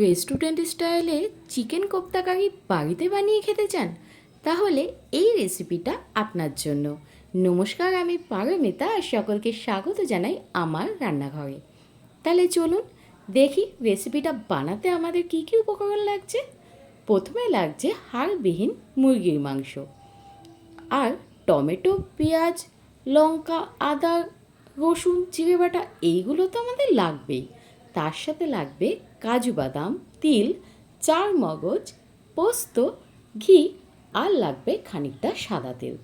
Restaurant স্টাইলে chicken kofta কারি বাড়িতে বানিয়ে খেতে চান? তাহলে এই রেসিপিটা আপনার জন্য। নমস্কার, আমি পারমিতা আর সকলকে স্বাগত জানাই আমার রান্নাঘরে। তাহলে চলুন দেখি রেসিপিটা বানাতে আমাদের কী কী উপকরণ লাগছে। প্রথমে লাগছে হাড়বিহীন মুরগির মাংস, আর টমেটো, পেঁয়াজ, লঙ্কা, আদা, রসুন, জিরে বাটা এইগুলো তো আমাদের লাগবেই। তার সাথে লাগবে কাজু বাদাম, তিল, চার মগজ, পোস্ত, ঘি, আর লাগবে খানিকটা সাদা তেল।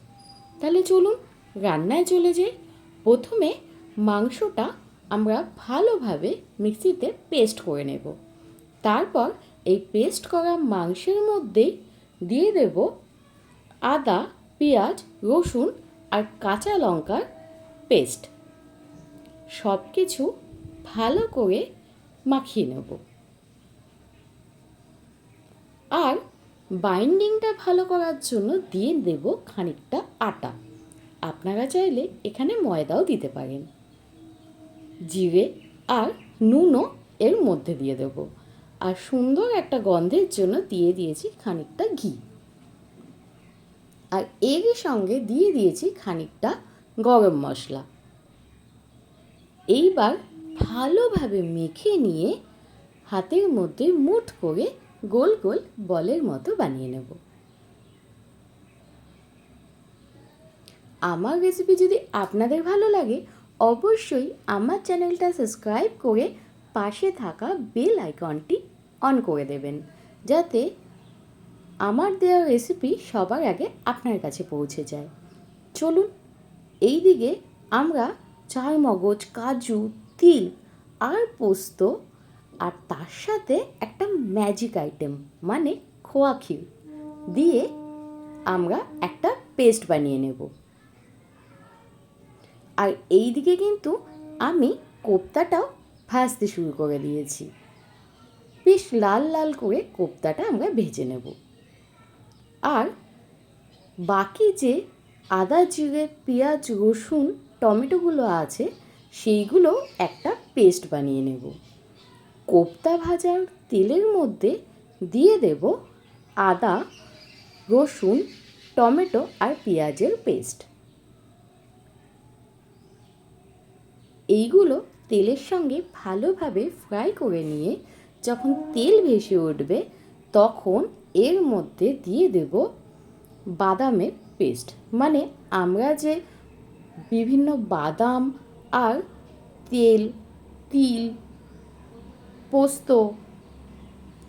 তাহলে চলুন রান্নায় চলে যাই। প্রথমে মাংসটা আমরা ভালোভাবে মিক্সিতে পেস্ট করে নেব। তারপর এই পেস্ট করা মাংসের মধ্যেই দিয়ে দেব আদা, পেঁয়াজ, রসুন আর কাঁচা লঙ্কার পেস্ট। সব কিছু ভালো করে মাখিয়ে নেব। আর বাইন্ডিংটা ভালো করার জন্য দিয়ে দেব খানিকটা আটা। আপনারা চাইলে এখানে ময়দাও দিতে পারেন। জিরে আর নুনও এর মধ্যে দিয়ে দেব। আর সুন্দর একটা গন্ধের জন্য দিয়ে দিয়েছি খানিকটা ঘি। আর এর সঙ্গে দিয়ে দিয়েছি খানিকটা গরম মশলা। এইবার ভালোভাবে মেখে নিয়ে হাতের মধ্যে মুঠ করে গোল গোল বলের মতো বানিয়ে নেব। আমার রেসিপি যদি আপনাদের ভালো লাগে, অবশ্যই আমার চ্যানেলটা সাবস্ক্রাইব করে পাশে থাকা বেল আইকনটি অন করে দেবেন, যাতে আমার দেওয়া রেসিপি সবার আগে আপনার কাছে পৌঁছে যায়। চলুন এই দিকে আমরা চার মগজ, কাজু, তিল আর পোস্ত, আর তার সাথে একটা ম্যাজিক আইটেম মানে খোয়া ক্ষীর দিয়ে আমরা একটা পেস্ট বানিয়ে নেব। আর এই দিকে কিন্তু আমি কোপ্তাটাও ভাজতে শুরু করে দিয়েছি। বেশ লাল লাল করে কোপ্তাটা আমরা ভেজে নেব। আর বাকি যে আদা, জিরে, পেঁয়াজ, রসুন, টমেটোগুলো আছে সেইগুলো একটা পেস্ট বানিয়ে নেব। কোপ্তা ভাজার তেলের মধ্যে দিয়ে দেব আদা, রসুন, টমেটো আর পেঁয়াজের পেস্ট। এইগুলো তেলের সঙ্গে ভালোভাবে ফ্রাই করে নিয়ে যখন তেল ভেসে উঠবে, তখন এর মধ্যে দিয়ে দেব বাদামের পেস্ট। মানে আমরা যে বিভিন্ন বাদাম আর তেল, তিল, পোস্ত,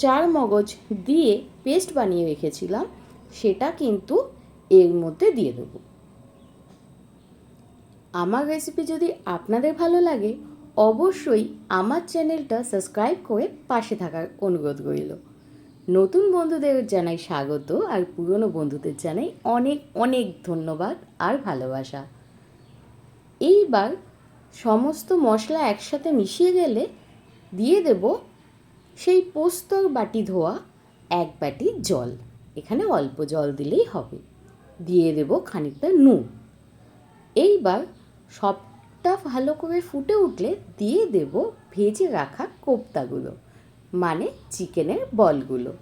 চার মগজ দিয়ে পেস্ট বানিয়ে রেখেছিলাম, সেটা কিন্তু এর মধ্যে দিয়ে দেব। আমার রেসিপি যদি আপনাদের ভালো লাগে, অবশ্যই আমার চ্যানেলটা সাবস্ক্রাইব করে পাশে থাকার অনুরোধ রইল। নতুন বন্ধুদের জানাই স্বাগত, আর পুরনো বন্ধুদের জানাই অনেক অনেক ধন্যবাদ আর ভালোবাসা। এইবার সমস্ত মশলা একসাথে মিশিয়ে গেলে দিয়ে দেব সেই পোস্তর বাটি ধোয়া এক বাটি জল। এখানে অল্প জল দিলেই হবে। দিয়ে দেব খানিকটা নুন। এইবার সবটা ভালো করে ফুটে উঠলে দিয়ে দেব ভেজে রাখা কোপ্তাগুলো, মানে চিকেনের বলগুলো।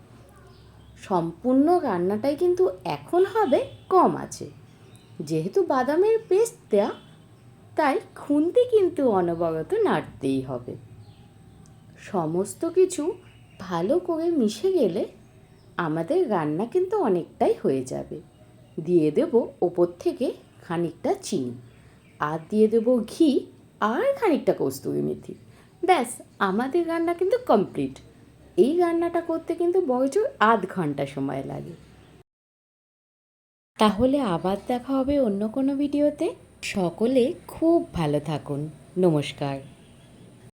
সম্পূর্ণ রান্নাটাই কিন্তু এখন হবে কম আছে, যেহেতু বাদামের পেস্ট দেওয়া, তাই খুন্তি কিন্তু অনবরত নাড়তেই হবে। সমস্ত কিছু ভালো করে মিশে গেলে আমাদের রান্না কিন্তু অনেকটাই হয়ে যাবে। দিয়ে দেব ওপর থেকে খানিকটা চিনি, আর দিয়ে দেব ঘি আর খানিকটা কস্তুরি মেথি। ব্যাস, আমাদের রান্না কিন্তু কমপ্লিট। এই রান্নাটা করতে কিন্তু বড়জোর আধ ঘন্টা সময় লাগে। তাহলে আবার দেখা হবে অন্য কোনো ভিডিওতে। সকলে খুব ভালো থাকুন। নমস্কার।